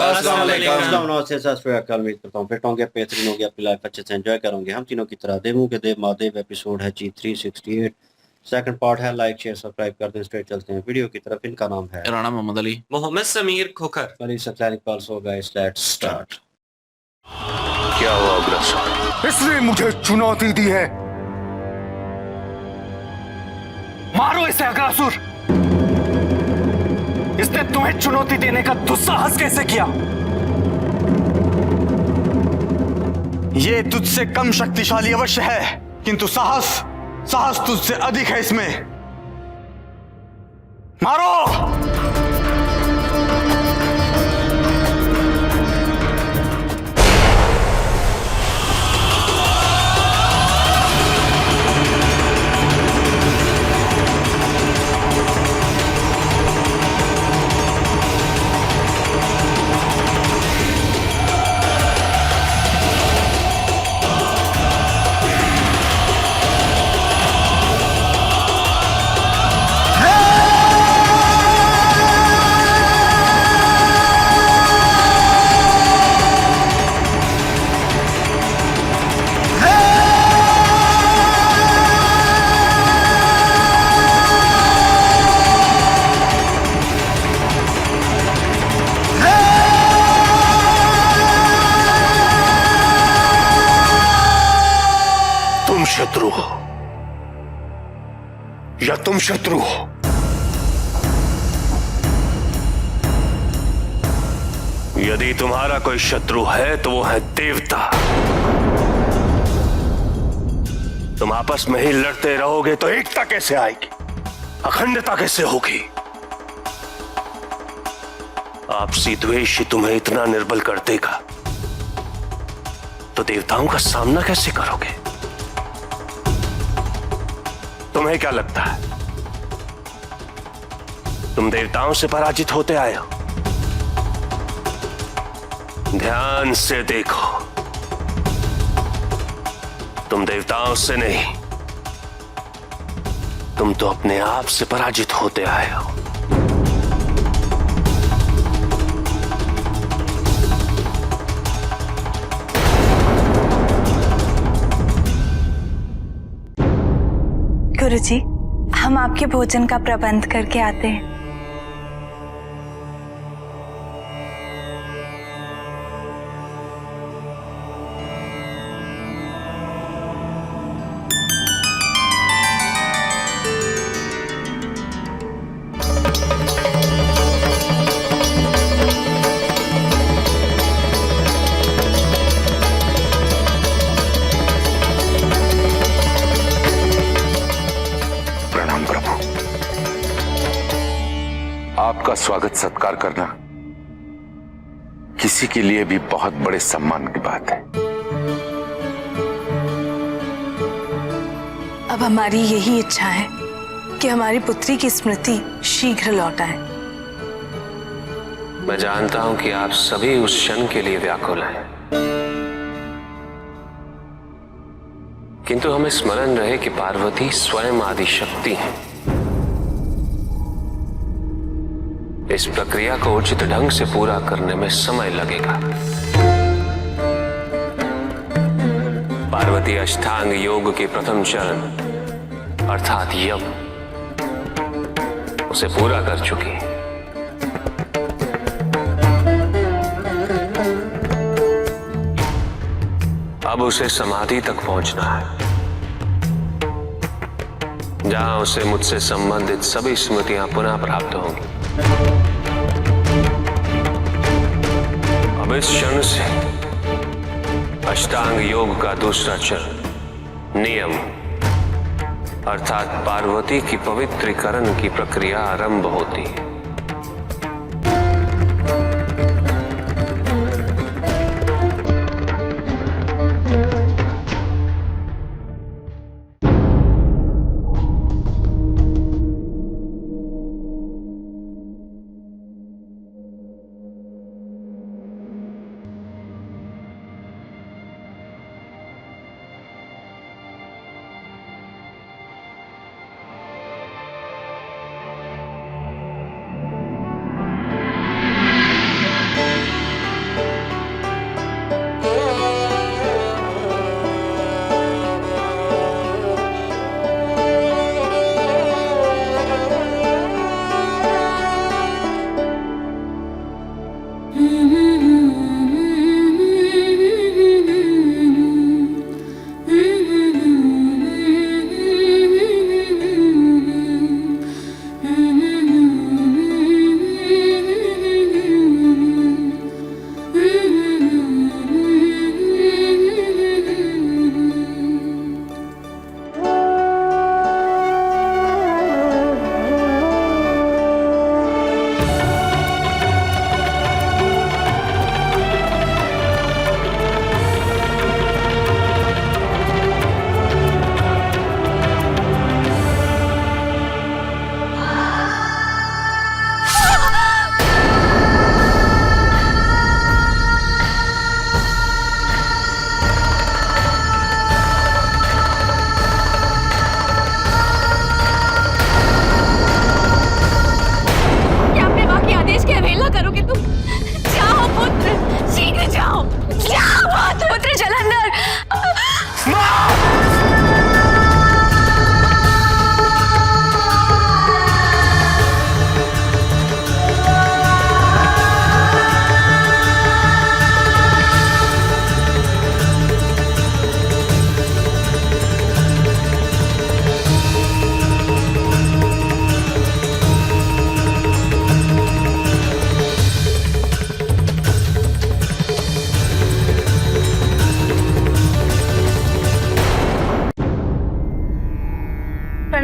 अस्सलाम वालेकुम। अस्सलाम वालेकुम। सत श्री अकाल। उम्मीद करता हूँ फिट होंगे, बेहतरीन होंगे, अपनी लाइफ अच्छे से एंजॉय करोगे। हम तीनों की तरह देवों के देव महादेव एपिसोड है जी 368, सेकंड पार्ट है। लाइक शेयर सब्सक्राइब कर दें। स्ट्रेट चलते हैं वीडियो की तरफ। इनका नाम है राणा मोहम्मद अली, मोहम्मद समीर खोखर। अली सब्सक्राइब पाल्स हो गाइस, लेट्स स्टार्ट। क्या हुआ अग्रसर? इसने मुझे चुनौती दी है। मारो इसे अग्रासुर। इसने तुम्हें चुनौती देने का दुस्साहस कैसे किया? ये तुझसे कम शक्तिशाली अवश्य है, किंतु साहस तुझसे अधिक है इसमें। मारो। शत्रु हो या तुम शत्रु हो, यदि तुम्हारा कोई शत्रु है तो वो है देवता। तुम आपस में ही लड़ते रहोगे तो एकता कैसे आएगी, अखंडता कैसे होगी? आपसी द्वेष ही तुम्हें इतना निर्बल कर देगा तो देवताओं का सामना कैसे करोगे? तुम्हें क्या लगता है तुम देवताओं से पराजित होते आए हो? ध्यान से देखो, तुम देवताओं से नहीं, तुम तो अपने आप से पराजित होते आए हो। गुरुजी, हम आपके भोजन का प्रबंध करके आते हैं। आपका स्वागत सत्कार करना किसी के लिए भी बहुत बड़े सम्मान की बात है। अब हमारी यही इच्छा है कि हमारी पुत्री की स्मृति शीघ्र लौट आए। मैं जानता हूं कि आप सभी उस क्षण के लिए व्याकुल हैं, किंतु हमें स्मरण रहे कि पार्वती स्वयं आदि शक्ति है। इस प्रक्रिया को उचित ढंग से पूरा करने में समय लगेगा। पार्वती अष्टांग योग के प्रथम चरण अर्थात यम उसे पूरा कर चुकी है। अब उसे समाधि तक पहुंचना है, जहां उसे मुझसे संबंधित सभी स्मृतियां पुनः प्राप्त होंगी। अब इस क्षण से अष्टांग योग का दूसरा चरण नियम अर्थात पार्वती की पवित्रीकरण की प्रक्रिया आरंभ होती है।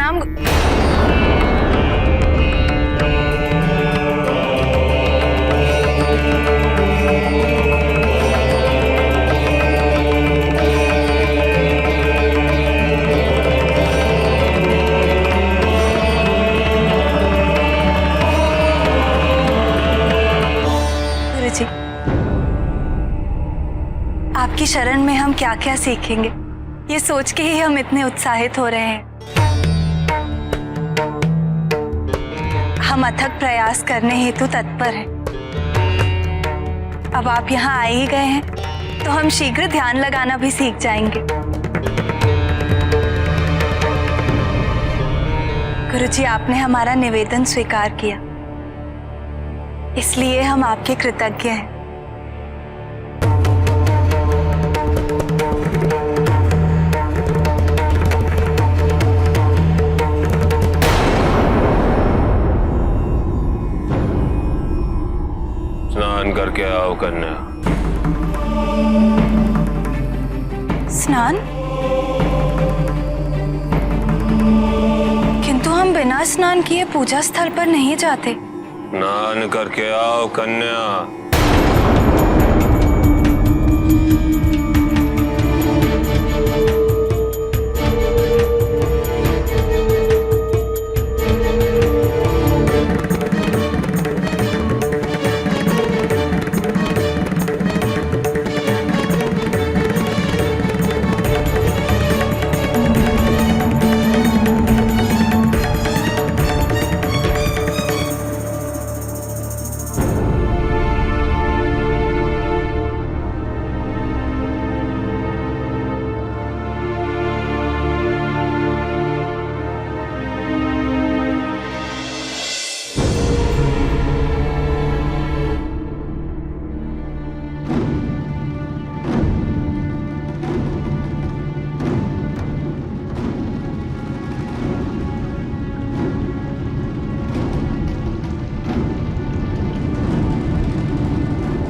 प्रणाम। गुरुजी, आपकी शरण में हम क्या क्या सीखेंगे, ये सोच के ही हम इतने उत्साहित हो रहे हैं। हम अथक प्रयास करने हेतु तत्पर हैं। अब आप यहाँ आ ही गए हैं तो हम शीघ्र ध्यान लगाना भी सीख जाएंगे। गुरुजी, आपने हमारा निवेदन स्वीकार किया, इसलिए हम आपके कृतज्ञ हैं। स्नान करके आओ कन्या। स्नान? किंतु हम बिना स्नान किए पूजा स्थल पर नहीं जाते। स्नान करके आओ कन्या।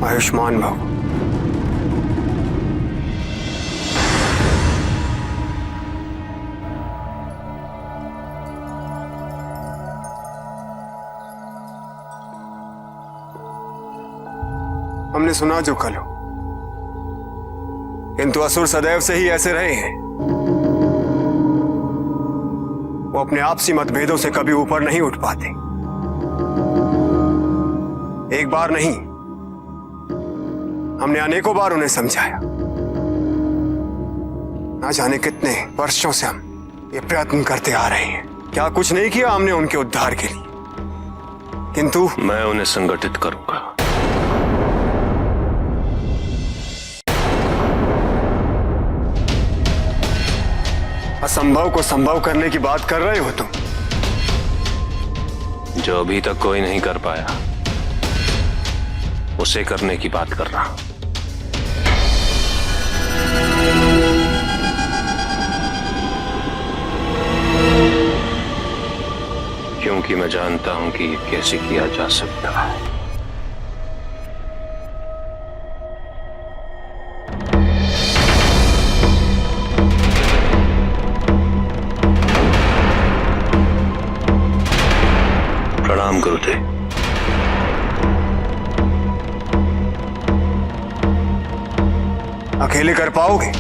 आयुष्मान भव। हमने सुना जो कल हो, किंतु असुर सदैव से ही ऐसे रहे हैं। वो अपने आपसी मतभेदों से कभी ऊपर नहीं उठ पाते। एक बार नहीं, हमने अनेकों बार उन्हें समझाया। ना जाने कितने वर्षों से हम ये प्रयत्न करते आ रहे हैं। क्या कुछ नहीं किया हमने उनके उद्धार के लिए, किंतु मैं उन्हें संगठित करूंगा। असंभव को संभव करने की बात कर रहे हो तुम। जो अभी तक कोई नहीं कर पाया, उसे करने की बात कर रहा हूं। क्योंकि मैं जानता हूं कि ये कैसे किया जा सकता है। प्रणाम गुरुदेव। अकेले कर पाओगे?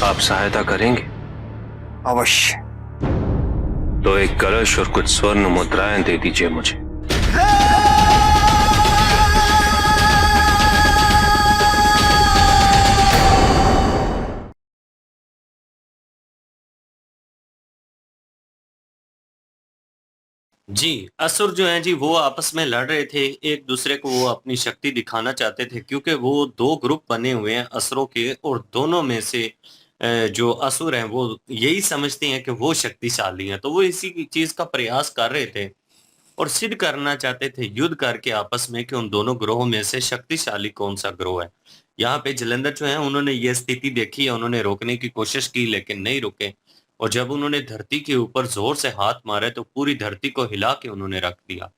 आप सहायता करेंगे? अवश्य। तो एक कलश और कुछ स्वर्ण मुद्राएं दे दीजिए मुझे। जी, असुर जो हैं जी वो आपस में लड़ रहे थे, एक दूसरे को वो अपनी शक्ति दिखाना चाहते थे, क्योंकि वो दो ग्रुप बने हुए हैं असुरों के, और दोनों में से जो असुर हैं वो यही समझते हैं कि वो शक्तिशाली हैं। तो वो इसी चीज का प्रयास कर रहे थे और सिद्ध करना चाहते थे युद्ध करके आपस में कि उन दोनों ग्रोहों में से शक्तिशाली कौन सा ग्रोह है। यहाँ पे जलंधर जो है उन्होंने ये स्थिति देखी है, उन्होंने रोकने की कोशिश की लेकिन नहीं रुके और जब उन्होंने धरती के ऊपर जोर से हाथ मारे तो पूरी धरती को हिला के उन्होंने रख दिया।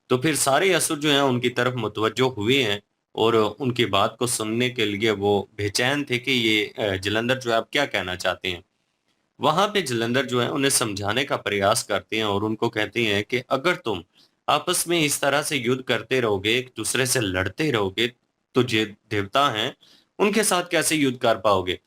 तो फिर सारे असुर जो हैं उनकी तरफ मुतवज्जो हुए हैं और उनकी बात को सुनने के लिए वो बेचैन थे कि ये जलंधर जो है अब क्या कहना चाहते हैं। वहां पे जलंधर जो है उन्हें समझाने का प्रयास करते हैं और उनको कहते हैं कि अगर तुम आपस में इस तरह से युद्ध करते रहोगे, एक दूसरे से लड़ते रहोगे, तो जो देवता हैं उनके साथ कैसे युद्ध कर पाओगे।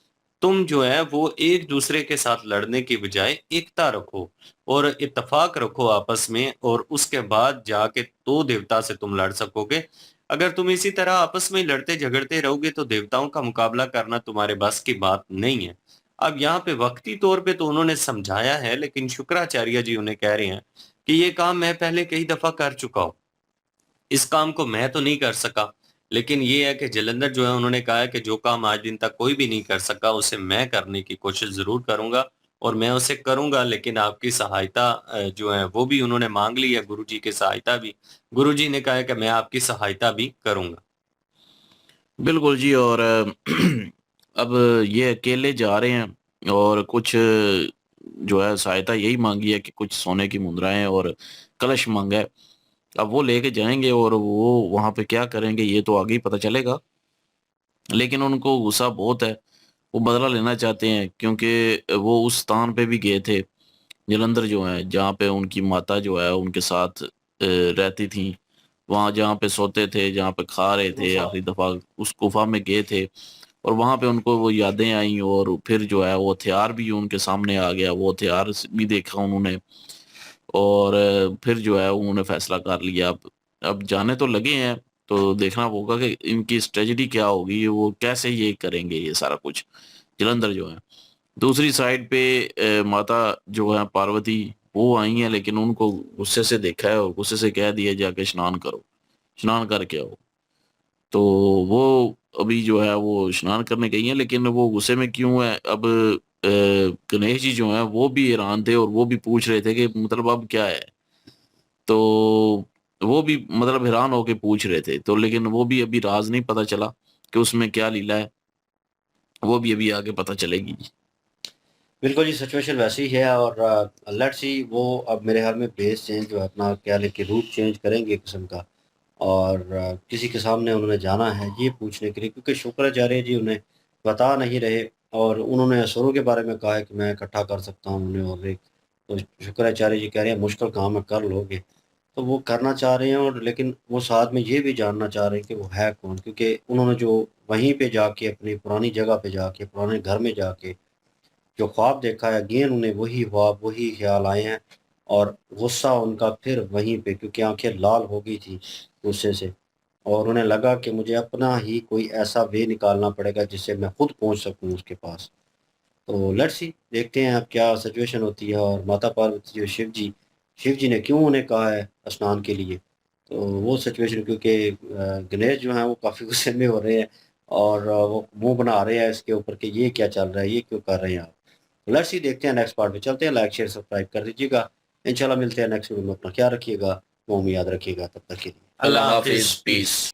तुम जो है वो एक दूसरे के साथ लड़ने की बजाय एकता रखो और इत्तेफाक रखो आपस में, और उसके बाद जाके तो देवता से तुम लड़ सकोगे। अगर तुम इसी तरह आपस में लड़ते झगड़ते रहोगे तो देवताओं का मुकाबला करना तुम्हारे बस की बात नहीं है। अब यहाँ पे वक्ती तौर पे तो उन्होंने समझाया है, लेकिन शुक्राचार्य जी उन्हें कह रहे हैं कि ये काम मैं पहले कई दफा कर चुका हूँ, इस काम को मैं तो नहीं कर सका। लेकिन ये है कि जलंधर जो है उन्होंने कहा है कि जो काम आज दिन तक कोई भी नहीं कर सका उसे मैं करने की कोशिश जरूर करूंगा और मैं उसे करूंगा, लेकिन आपकी सहायता जो है वो भी उन्होंने मांग ली है, गुरुजी की सहायता भी। गुरुजी ने कहा है कि मैं आपकी सहायता भी करूंगा। बिल्कुल जी। और अब ये अकेले जा रहे हैं और कुछ जो है सहायता यही मांगी है कि कुछ सोने की मुद्राएं और कलश मांगा है। अब वो लेके जाएंगे और वो वहां पे क्या करेंगे ये तो आगे ही पता चलेगा। लेकिन उनको गुस्सा बहुत है, वो बदला लेना चाहते हैं क्योंकि वो उस स्थान पे भी गए थे जलंधर जो है जहाँ पे उनकी माता जो है उनके साथ रहती थी, वहाँ जहाँ पे सोते थे, जहाँ पे खा रहे थे, आखिरी दफा उस गुफा में गए थे और वहां पे उनको वो यादें आई और फिर जो है वो हथियार भी उनके सामने आ गया, वो हथियार भी देखा उन्होंने और फिर जो है उन्होंने फैसला कर लिया। अब जाने तो लगे हैं, तो देखना होगा कि इनकी स्ट्रेटजी क्या होगी, वो कैसे ये करेंगे ये सारा कुछ जलंधर जो है। दूसरी साइड पे माता जो है पार्वती वो आई हैं, लेकिन उनको गुस्से से देखा है और गुस्से से कह दिया जाके स्नान करो, स्नान करके आओ। तो वो अभी जो है वो स्नान करने गई हैं, लेकिन वो गुस्से में क्यों है अब गणेश जी जो है वो भी हैरान थे और वो भी पूछ रहे थे कि मतलब अब क्या है। तो वो भी मतलब हैरान होके पूछ रहे थे, तो लेकिन वो भी अभी राज नहीं पता चला कि उसमें क्या लीला है, वो भी अभी आगे पता चलेगी। बिल्कुल जी, सिचुएशन वैसी ही है और लेट्स सी वो अब मेरे ख्याल में बेस चेंज जो है अपना क्या लेके रूट चेंज करेंगे एक किस्म का, और किसी के सामने उन्होंने जाना है ये पूछने के लिए, क्योंकि शुक्राचार्य जी उन्हें बता नहीं रहे और उन्होंने असुरों के बारे में कहा है कि मैं इकट्ठा कर सकता हूँ उन्हें, और एक तो शुक्राचार्य जी कह रहे हैं मुश्किल काम है कर लोगे, तो वो करना चाह रहे हैं, और लेकिन वो साथ में ये भी जानना चाह रहे हैं कि वो है कौन, क्योंकि उन्होंने जो वहीं पे जाके अपनी पुरानी जगह पे जाके पुराने घर में जाके जो ख्वाब देखा है, अगेन उन्हें वही ख्वाब वही ख्याल आए हैं और गुस्सा उनका फिर वहीं पे, क्योंकि आंखें लाल हो गई थी गुस्से से, और उन्हें लगा कि मुझे अपना ही कोई ऐसा वे निकालना पड़ेगा जिससे मैं खुद पहुंच सकूं उसके पास। तो लेट्स सी देखते हैं अब क्या सिचुएशन होती है, और माता पार्वती जो शिव जी ने क्यों उन्हें कहा है स्नान के लिए, तो वो सिचुएशन, क्योंकि गणेश जो हैं वो काफ़ी गुस्से में हो रहे हैं और वो मुंह बना रहे हैं इसके ऊपर कि ये क्या चल रहा है, ये क्यों कर रहे हैं आप। लेट्स सी देखते हैं नेक्स्ट पार्ट में, चलते हैं। लाइक शेयर सब्सक्राइब कर दीजिएगा। इंशाल्लाह मिलते हैं नेक्स्ट वीडियो में। अपना ख्याल रखिएगा, वो याद रखिएगा। तब तक के लिए अल्लाह हाफिज, पीस।